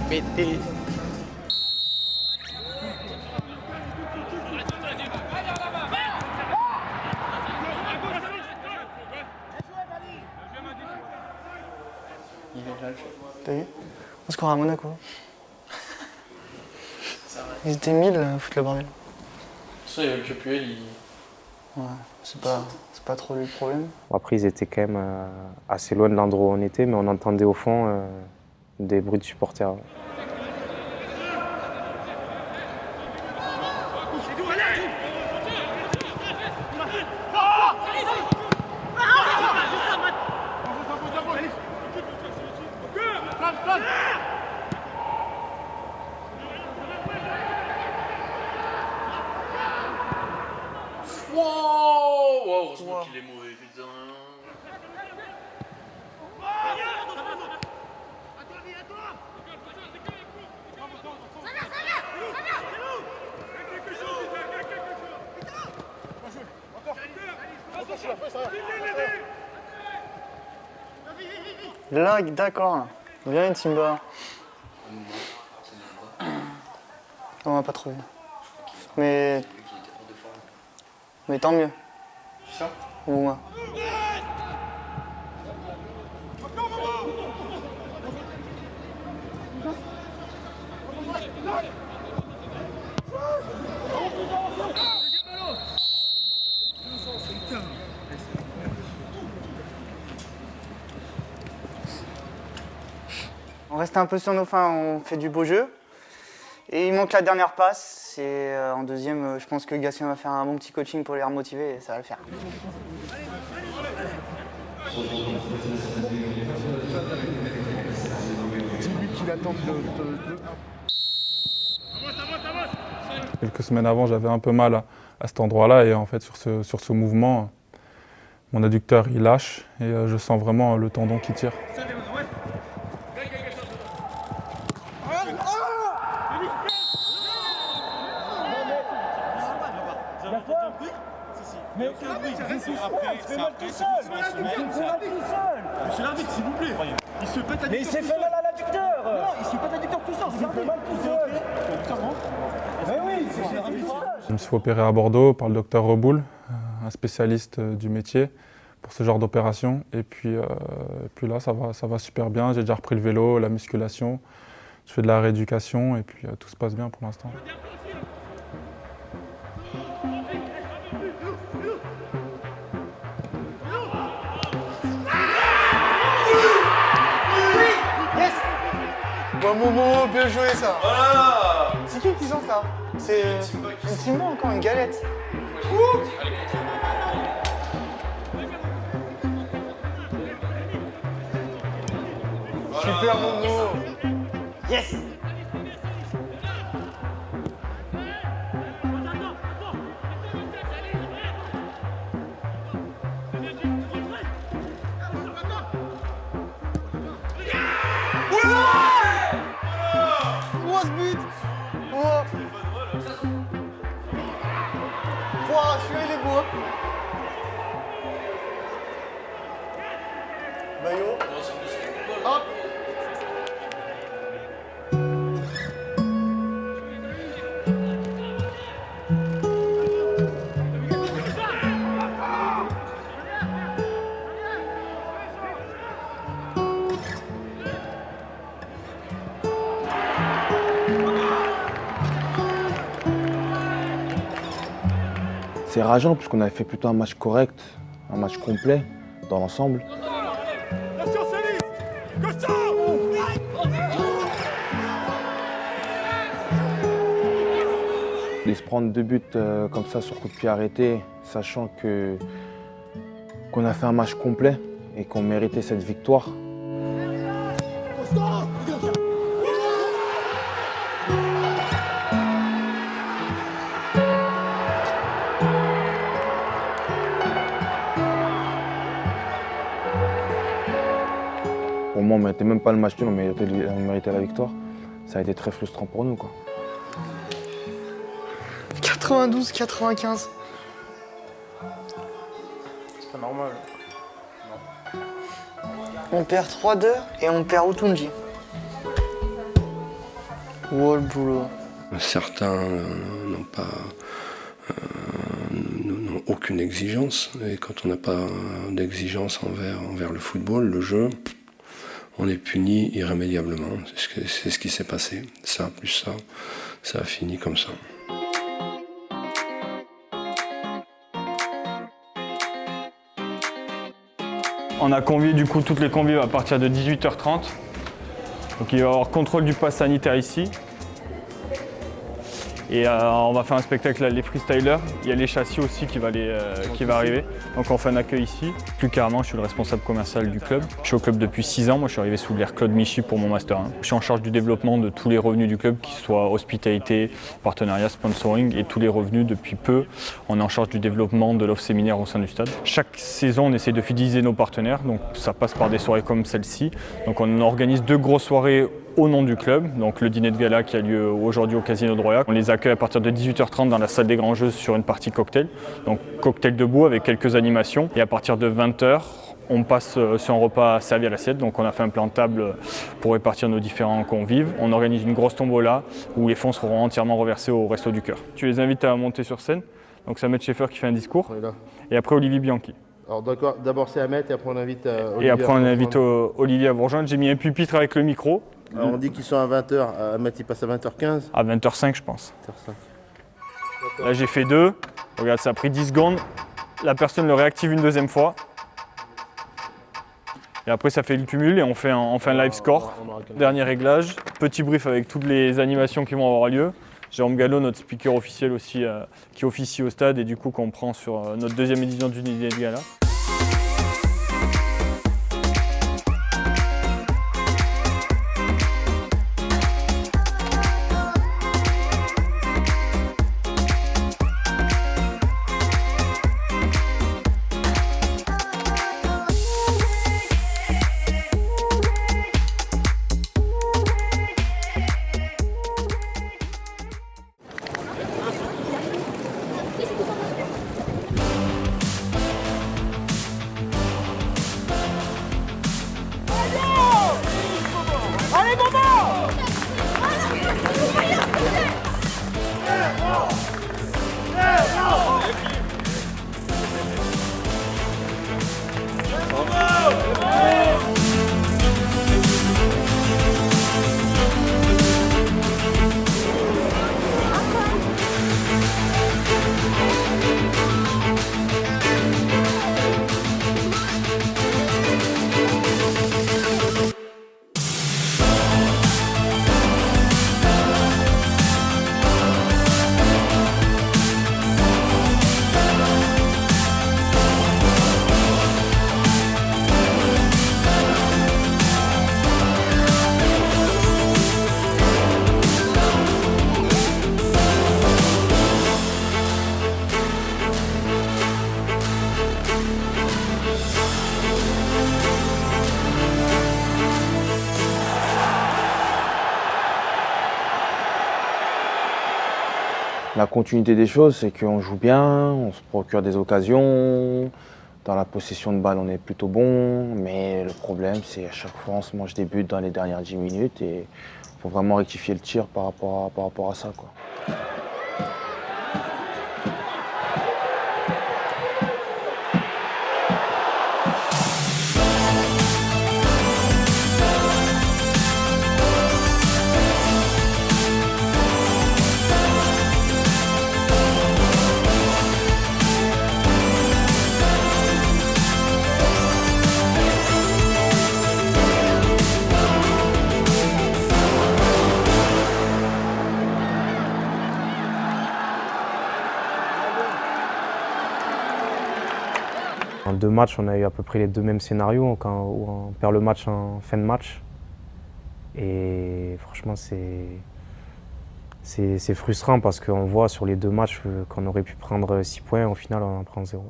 pété. T'as vu? On score à Monaco. Ils étaient 1000 à foutre le bordel. Ça, il y avait que Puel, Ouais, c'est pas trop le problème. Après, ils étaient quand même assez loin de l'endroit où on était, mais on entendait au fond des bruits de supporters. Wow, heureusement qu'il est mauvais, putain. Lag, d'accord. Viens, Timba. On va pas trouvé. Mais tant mieux. Ça Ou moi. On reste un peu sur nos fins, on fait du beau jeu. Et il manque la dernière passe. Et en deuxième, je pense que Gatien va faire un bon petit coaching pour les remotiver et ça va le faire. Quelques semaines avant, j'avais un peu mal à cet endroit-là et en fait sur ce mouvement, mon adducteur il lâche et je sens vraiment le tendon qui tire. Mais monsieur l'arbitre, s'il vous plaît. Il se pète l'adducteur. Mais il s'est fait mal à l'adducteur. Non, il se pète l'adducteur tout seul. Il s'est fait mal tout seul. Mais oui, c'est l'arbitre. Je me suis fait opérer à Bordeaux par le docteur Reboul, un spécialiste du métier pour ce genre d'opération. Et puis là, ça va super bien. J'ai déjà repris le vélo, la musculation. Je fais de la rééducation et puis tout se passe bien pour l'instant. Bon Momo, bien joué ça. Voilà. C'est qui sent ça? C'est une Timba encore, une galette. Super Momo. Yes. Ce but! Oh. Wow, celui-là il est beau! Bayo! Hop! C'est rageant puisqu'on avait fait plutôt un match correct, un match complet dans l'ensemble. Et se prendre 2 buts comme ça sur coup de pied arrêté, sachant qu'on a fait un match complet et qu'on méritait cette victoire. Pour moi, on ne méritait même pas le match nul, on méritait la victoire. Ça a été très frustrant pour nous, quoi. 92-95. C'est pas normal. On perd 3-2 et on perd Utunji. Ouais, le boulot. Certains n'ont aucune exigence, et quand on n'a pas d'exigence envers le football, le jeu, on est puni irrémédiablement. C'est ce qui s'est passé. Ça, plus ça a fini comme ça. On a convié du coup toutes les convives à partir de 18h30. Donc il va y avoir contrôle du pass sanitaire ici. Et on va faire un spectacle là, les freestylers. Il y a les châssis aussi qui va arriver. Donc on fait un accueil ici. Plus carrément, je suis le responsable commercial du club. Je suis au club depuis 6 ans. Moi, je suis arrivé sous l'ère Claude Michy pour mon Master 1. Je suis en charge du développement de tous les revenus du club, qu'ils soient hospitalité, partenariat, sponsoring et tous les revenus depuis peu. On est en charge du développement de l'offre séminaire au sein du stade. Chaque saison, on essaie de fidéliser nos partenaires. Donc ça passe par des soirées comme celle-ci. Donc on organise 2 grosses soirées au nom du club, donc le dîner de gala qui a lieu aujourd'hui au Casino de Royac. On les accueille à partir de 18h30 dans la salle des grands jeux sur une partie cocktail, donc cocktail debout avec quelques animations. Et à partir de 20h, on passe sur un repas servi à l'assiette, donc on a fait un plan de table pour répartir nos différents convives. On organise une grosse tombola où les fonds seront entièrement reversés au Resto du Cœur. Tu les invites à monter sur scène, donc c'est Ahmed Schaeffer qui fait un discours, et après Olivier Bianchi. Alors d'accord, d'abord c'est Ahmed et après on invite Olivier. Et après on invite Olivier à vous rejoindre. J'ai mis un pupitre avec le micro. Alors on dit qu'ils sont à 20h, Ahmed il passe à 20h15. À 20h05 je pense. 20h05. Là j'ai fait 2. Regarde, ça a pris 10 secondes. La personne le réactive une deuxième fois. Et après ça fait le cumul et on fait un live score. Dernier réglage. Petit brief avec toutes les animations qui vont avoir lieu. Jérôme Gallo, notre speaker officiel aussi, qui officie au stade et du coup qu'on prend sur notre 2e édition du dîner de gala. La continuité des choses, c'est qu'on joue bien, on se procure des occasions. Dans la possession de balle, on est plutôt bon. Mais le problème, c'est à chaque fois, on se mange des buts dans les dernières 10 minutes. Et il faut vraiment rectifier le tir par rapport à ça, quoi. En 2 matchs, on a eu à peu près les 2 mêmes scénarios, où on perd le match en fin de match. Et franchement, c'est frustrant parce qu'on voit sur les 2 matchs qu'on aurait pu prendre 6 points, au final on en prend 0.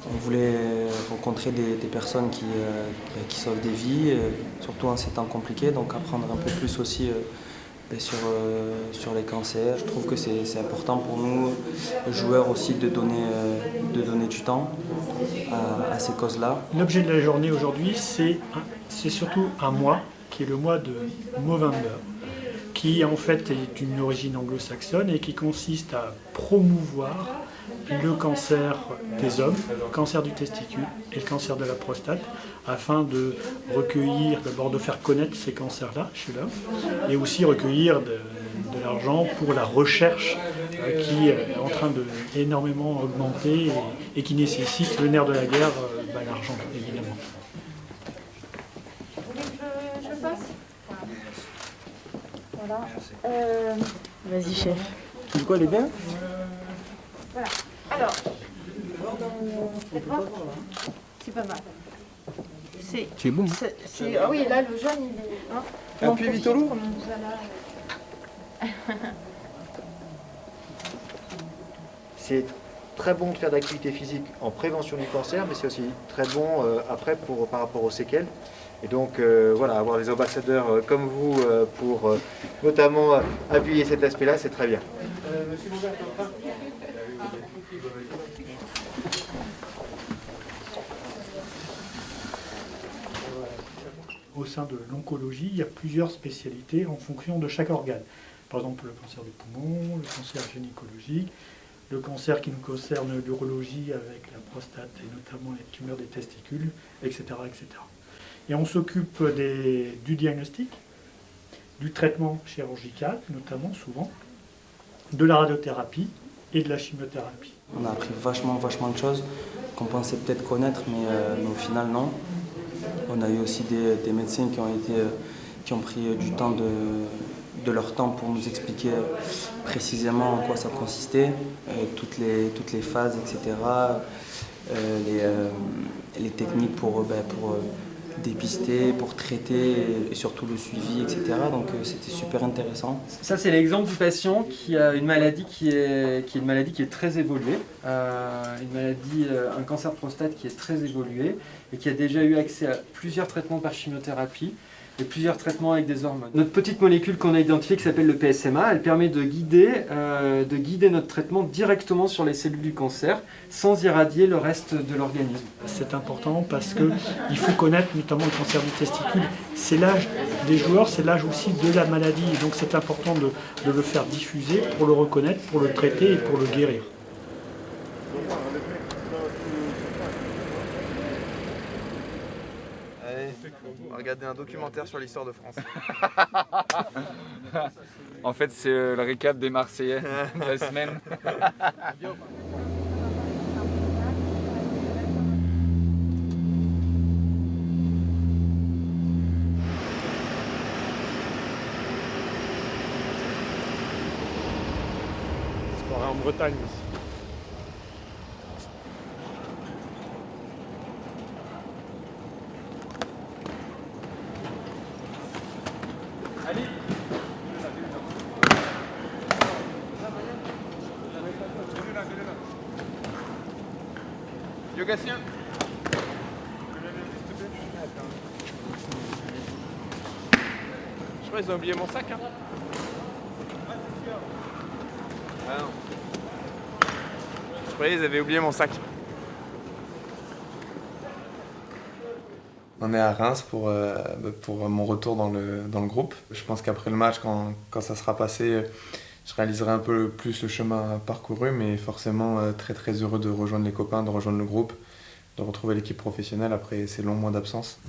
On voulait rencontrer des personnes qui sauvent des vies, surtout en ces temps compliqués, donc apprendre un peu plus aussi sur les cancers. Je trouve que c'est important pour nous, joueurs aussi, de donner du temps à ces causes-là. L'objet de la journée aujourd'hui, c'est surtout un mois, qui est le mois de Movember, qui en fait est d'une origine anglo-saxonne et qui consiste à promouvoir le cancer des hommes, le cancer du testicule et le cancer de la prostate, afin de recueillir, d'abord de faire connaître ces cancers-là chez l'homme, et aussi recueillir de l'argent pour la recherche qui est en train de énormément augmenter et qui nécessite le nerf de la guerre, l'argent évidemment. Vous voulez que je fasse? Voilà. Vas-y, chef. Du coup, elle est bien? Voilà. Alors, faites voir. C'est pas mal. Tu es bon. Ah oui, là, le jaune, il est... Hein, Appuie Vitolo. C'est très bon de faire d'activité physique en prévention du cancer, mais c'est aussi très bon après par rapport aux séquelles. Et donc voilà, avoir des ambassadeurs comme vous pour notamment appuyer cet aspect-là, c'est très bien. Monsieur Au sein de l'oncologie, il y a plusieurs spécialités en fonction de chaque organe. Par exemple, le cancer du poumon, le cancer gynécologique, le cancer qui nous concerne l'urologie avec la prostate et notamment les tumeurs des testicules, etc. etc. Et on s'occupe du diagnostic, du traitement chirurgical, notamment souvent, de la radiothérapie et de la chimiothérapie. On a appris vachement de choses qu'on pensait peut-être connaître, mais au final non. On a eu aussi des médecins qui ont pris du temps de leur temps pour nous expliquer précisément en quoi ça consistait, toutes les phases, etc., les techniques pour dépister, pour traiter et surtout le suivi, etc. Donc c'était super intéressant. Ça c'est l'exemple du patient qui a une maladie qui est très évoluée, un cancer de prostate qui est très évolué et qui a déjà eu accès à plusieurs traitements par chimiothérapie et plusieurs traitements avec des hormones. Notre petite molécule qu'on a identifiée qui s'appelle le PSMA, elle permet de guider notre traitement directement sur les cellules du cancer sans irradier le reste de l'organisme. C'est important parce qu'il faut connaître notamment le cancer du testicule. C'est l'âge des joueurs, c'est l'âge aussi de la maladie. Et donc c'est important de le faire diffuser pour le reconnaître, pour le traiter et pour le guérir. On va regarder un documentaire sur l'histoire de France. En fait, c'est le récap des Marseillais de la semaine. C'est en Bretagne aussi. Yogatien. Je crois qu'ils ont oublié mon sac. Hein. Ah non. Je croyais qu'ils avaient oublié mon sac. On est à Reims pour mon retour dans le groupe. Je pense qu'après le match, quand ça sera passé, je réaliserai un peu plus le chemin parcouru, mais forcément très très heureux de rejoindre les copains, de rejoindre le groupe, de retrouver l'équipe professionnelle après ces longs mois d'absence.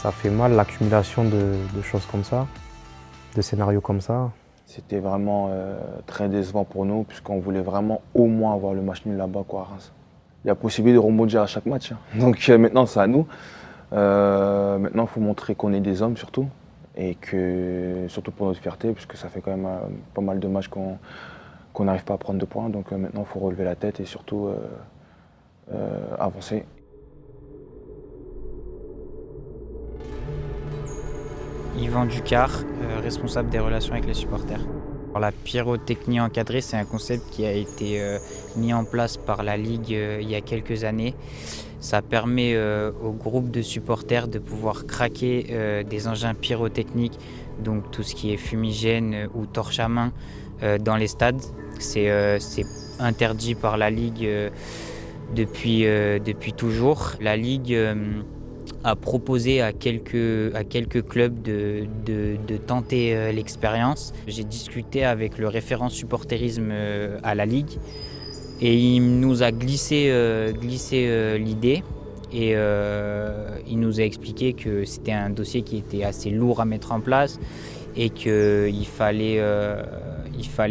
Ça fait mal l'accumulation de choses comme ça, de scénarios comme ça. C'était vraiment très décevant pour nous, puisqu'on voulait vraiment au moins avoir le match nul là-bas, quoi, à Reims. Il y a possibilité de rebondir à chaque match, hein. Donc maintenant, c'est à nous. Maintenant, il faut montrer qu'on est des hommes, surtout. Et que, surtout pour notre fierté, puisque ça fait quand même pas mal de matchs qu'on n'arrive pas à prendre de points. Donc maintenant, il faut relever la tête et surtout avancer. Yvan Ducard, responsable des relations avec les supporters. Alors, la pyrotechnie encadrée, c'est un concept qui a été mis en place par la Ligue il y a quelques années. Ça permet au groupe de supporters de pouvoir craquer des engins pyrotechniques, donc tout ce qui est fumigène ou torche à main dans les stades. C'est interdit par la Ligue depuis toujours. La Ligue a proposé à quelques clubs de tenter l'expérience. J'ai discuté avec le référent supporterisme à la Ligue et il nous a glissé l'idée et il nous a expliqué que c'était un dossier qui était assez lourd à mettre en place et qu'il fallait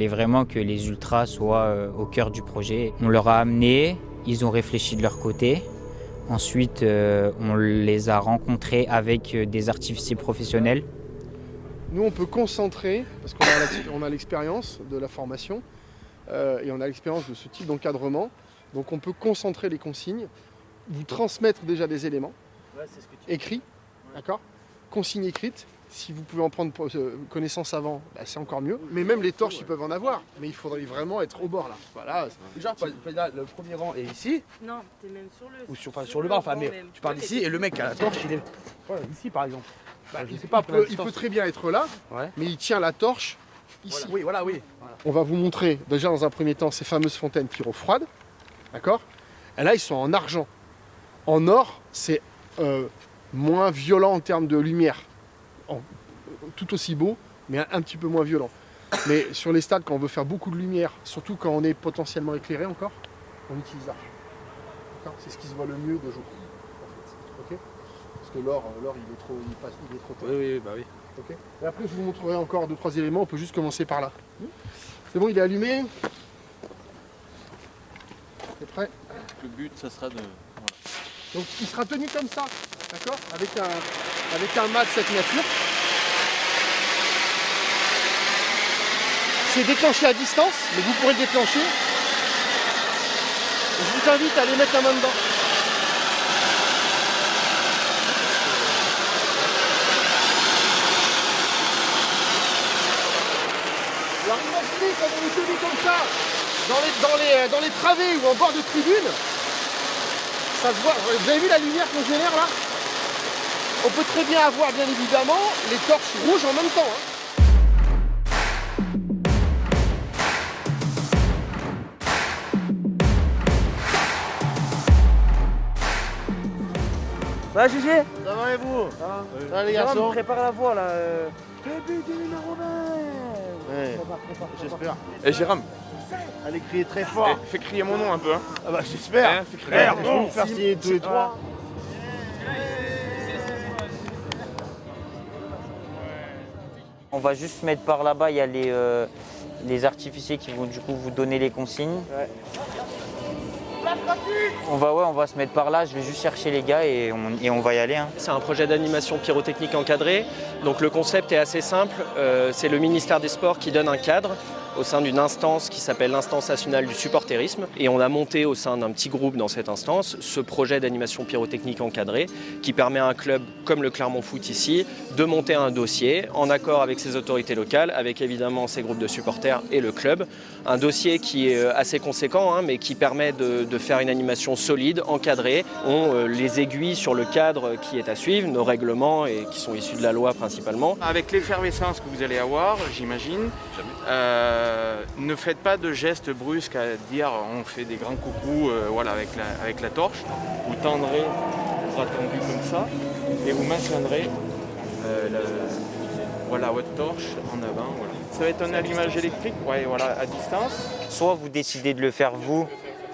vraiment que les ultras soient au cœur du projet. On leur a amené, ils ont réfléchi de leur côté. Ensuite, on les a rencontrés avec des artificiers professionnels. Nous, on peut concentrer, parce qu'on a l'expérience de la formation et on a l'expérience de ce type d'encadrement. Donc on peut concentrer les consignes, vous transmettre déjà des éléments écrits, d'accord ? Consignes écrites. Si vous pouvez en prendre connaissance avant, bah c'est encore mieux. Mais même les torches, ils peuvent en avoir. Mais il faudrait vraiment être au bord là. Voilà. Genre, là, le premier rang est ici. Non, t'es même sur le. Ou sur le banc, enfin, mais tu pars d'ici et le mec à la torche, il est ici par exemple. Bah, je sais pas, il peut très bien être là, mais il tient la torche ici. Voilà. Oui. On va vous montrer déjà dans un premier temps ces fameuses fontaines pyro-froides. D'accord ? Et là, ils sont en argent. En or, c'est moins violent en termes de lumière. Tout aussi beau, mais un petit peu moins violent. Mais sur les stades, quand on veut faire beaucoup de lumière, surtout quand on est potentiellement éclairé encore, on utilise l'argent. C'est ce qui se voit le mieux de jour. En fait. Okay, parce que l'or, il est trop tôt. Oui, bah oui. Okay. Et après, je vous montrerai encore 2-3 éléments. On peut juste commencer par là. C'est bon, il est allumé. C'est prêt. Le but, ça sera de... Voilà. Donc, il sera tenu comme ça, d'accord, avec un mât de cette nature. C'est déclenché à distance, mais vous pourrez le déclencher. Je vous invite à aller mettre la main dedans. Alors imaginez quand on est tenu comme ça, dans les travées ou en bord de tribune, ça se voit. Vous avez vu la lumière qu'on génère là ? On peut très bien avoir bien évidemment les torches rouges en même temps. Hein. Ça va, Gigi ? Ça va et vous ? Ça va les Jérôme, garçons ? prépare la voix là. Début du numéro 20. Ouais, j'espère. Et Jérôme, Allez crier très fort. fais crier mon nom un peu. Hein. Ah bah j'espère. Fais crier. Je vais vous faire signer tous les trois. On va juste se mettre par là-bas, il y a les artificiers qui vont du coup vous donner les consignes. Ouais. On va se mettre par là, je vais juste chercher les gars et on va y aller. Hein. C'est un projet d'animation pyrotechnique encadré. Donc le concept est assez simple, c'est le ministère des Sports qui donne un cadre au sein d'une instance qui s'appelle l'Instance nationale du supporterisme. Et on a monté au sein d'un petit groupe dans cette instance ce projet d'animation pyrotechnique encadré qui permet à un club comme le Clermont Foot ici de monter un dossier en accord avec ses autorités locales, avec évidemment ses groupes de supporters et le club. Un dossier qui est assez conséquent, mais qui permet de faire une animation solide, encadrée. On les aiguilles sur le cadre qui est à suivre, nos règlements et qui sont issus de la loi principalement. Avec l'effervescence que vous allez avoir, j'imagine, ne faites pas de gestes brusques à dire on fait des grands coucous avec la torche. Vous tendrez le bras tendu comme ça et vous maintiendrez votre torche en avant. Voilà. Ça va être un allumage électrique à distance. Soit vous décidez de le faire vous,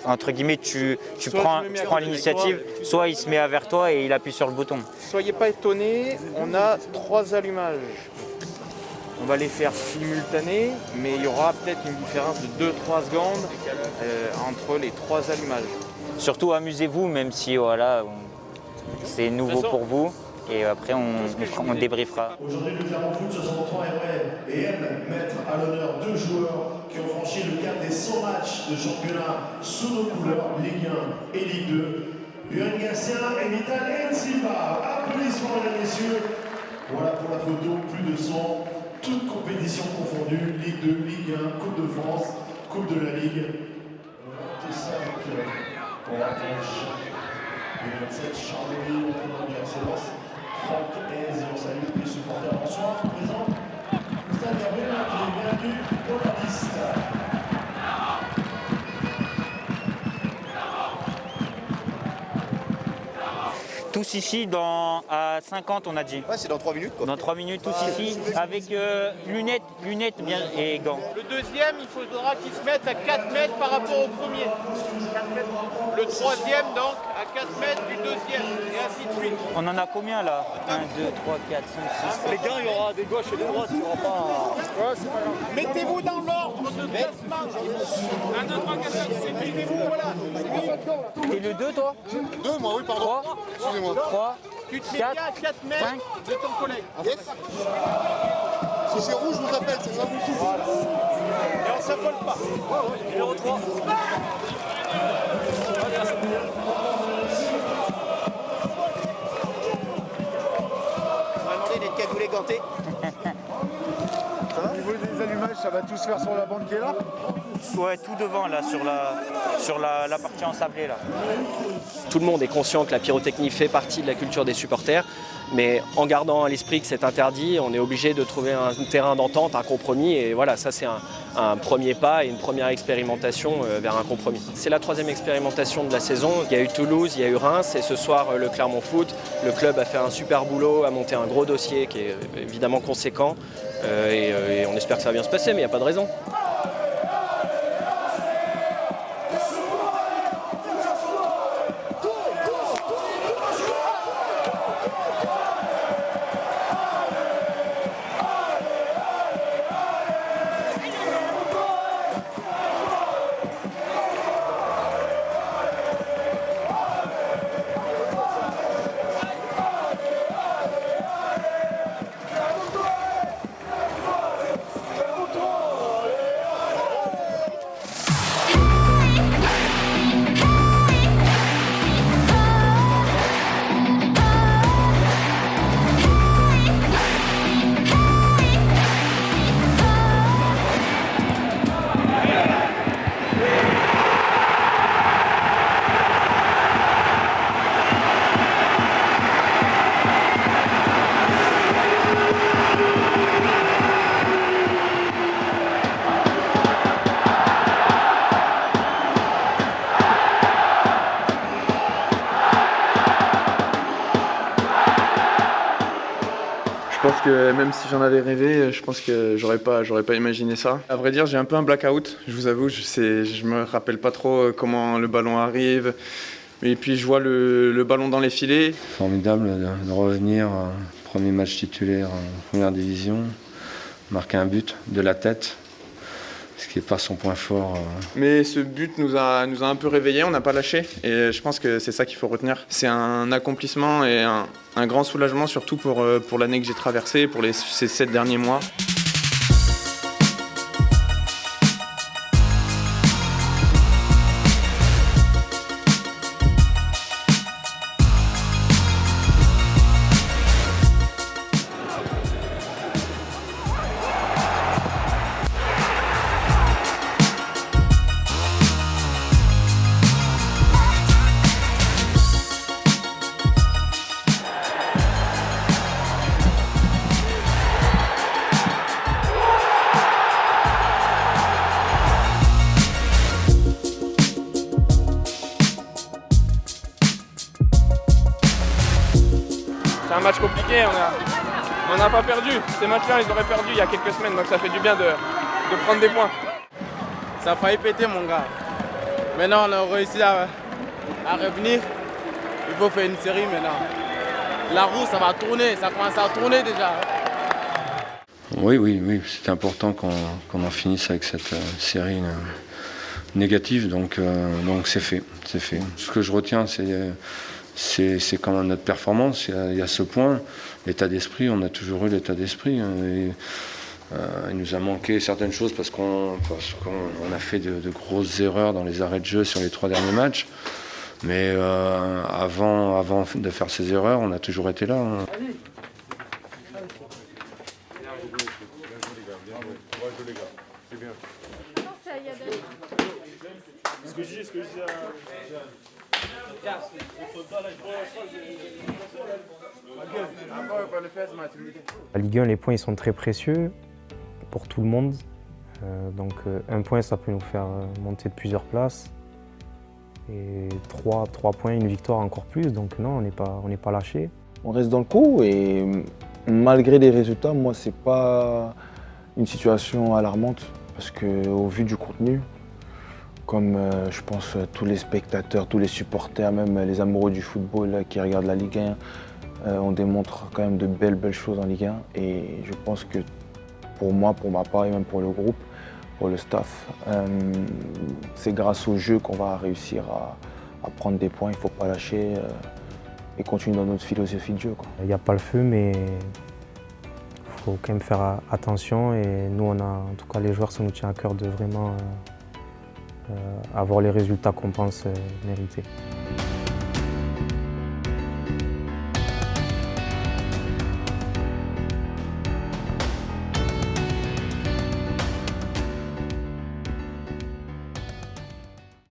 entre guillemets, tu prends l'initiative, soit il se met vers toi et il appuie sur le bouton. Soyez pas étonnés, on a 3 allumages. On va les faire simultanés, mais il y aura peut-être une différence de 2-3 secondes entre les 3 allumages. Surtout amusez-vous, même si voilà, c'est nouveau pour vous. Et après, on débriefera. Aujourd'hui, le Clermont Foot 63 et aime mettre à l'honneur 2 joueurs qui ont franchi le cap des 100 matchs de championnat sous nos couleurs, Ligue 1 et Ligue 2. Buren Gatien et Vital Silva. Applaudissements, mesdames et messieurs. Voilà pour la photo, plus de 100, toutes compétitions confondues, Ligue 2, Ligue 1, Coupe de France, Coupe de la Ligue. C'est ça pour la cloche. Le 27 Charleville, de l'excellence. Franck Hez, on salue les supporters en soir présents. Stade Gabriel, bienvenue dans la liste. Tous ici à 50 on a dit. Ouais, c'est dans 3 minutes quoi. Dans 3 minutes tous ici avec lunettes bien et gants. Le deuxième, il faudra qu'il se mette à 4 mètres par rapport au premier. Le troisième donc à 4 mètres du deuxième et ainsi de suite. On en a combien là 1, 2, 3, 4, 5, 6. Les gars, il y aura des gauches et des droites, il n'y aura pas. Ouais, c'est pas grave. Mettez-vous dans l'ordre de placement. 1, 2, 3, 4, 5, 6, mettez-vous, voilà. Et le 2 toi 2, moi oui, pardon. 3, excusez-moi. 3, tu te mets bien à 4 mètres 5. de ton collègue. Yes. Si c'est rouge, je vous appelle, c'est ça. Et on s'affole pas. Numéro 3. On va demander d'être cagoulé ganté. Au niveau des allumages, ça va tout se faire sur la bande qui est là? Ouais, tout devant là, sur la partie ensablée là. Tout le monde est conscient que la pyrotechnie fait partie de la culture des supporters, mais en gardant à l'esprit que c'est interdit, on est obligé de trouver un terrain d'entente, un compromis, et voilà, ça c'est un premier pas et une première expérimentation vers un compromis. C'est la 3e expérimentation de la saison. Il y a eu Toulouse, il y a eu Reims, et ce soir le Clermont Foot. Le club a fait un super boulot, a monté un gros dossier qui est évidemment conséquent, et on espère que ça va bien se passer, mais il n'y a pas de raison. Je pense que même si j'en avais rêvé, je pense que j'aurais pas imaginé ça. À vrai dire, j'ai un peu un blackout, je vous avoue, je me rappelle pas trop comment le ballon arrive. Et puis je vois le ballon dans les filets. Formidable de revenir, premier match titulaire en première division, marquer un but de la tête, ce qui n'est pas son point fort. Mais ce but nous a un peu réveillés, on n'a pas lâché. Et je pense que c'est ça qu'il faut retenir. C'est un accomplissement et un grand soulagement, surtout pour l'année que j'ai traversée, pour ces 7 derniers mois. C'est un match compliqué, on n'a pas perdu. Ces matchs-là, ils auraient perdu il y a quelques semaines, donc ça fait du bien de prendre des points. Ça a failli péter, mon gars. Maintenant, on a réussi à revenir. Il faut faire une série maintenant. La roue, ça va tourner, ça commence à tourner déjà. Oui, c'est important qu'on en finisse avec cette série négative, donc c'est fait. Ce que je retiens, c'est quand même notre performance. Il y a ce point, l'état d'esprit, on a toujours eu l'état d'esprit. Il nous a manqué certaines choses parce qu'on a fait de grosses erreurs dans les arrêts de jeu sur les 3 derniers matchs. Mais avant de faire ces erreurs, on a toujours été là. La Ligue 1, les points ils sont très précieux pour tout le monde. Donc un point, ça peut nous faire monter de plusieurs places. Et 3 points, une victoire encore plus. Donc non, on n'est pas lâché. On reste dans le coup et malgré les résultats, moi, c'est pas une situation alarmante parce qu'au vu du contenu, comme je pense tous les spectateurs, tous les supporters, même les amoureux du football qui regardent la Ligue 1, on démontre quand même de belles choses en Ligue 1. Et je pense que pour moi, pour ma part et même pour le groupe, pour le staff, c'est grâce au jeu qu'on va réussir à prendre des points. Il ne faut pas lâcher et continuer dans notre philosophie de jeu. Il n'y a pas le feu, mais il faut quand même faire attention. Et nous, en tout cas les joueurs, ça nous tient à cœur de vraiment avoir les résultats qu'on pense mériter.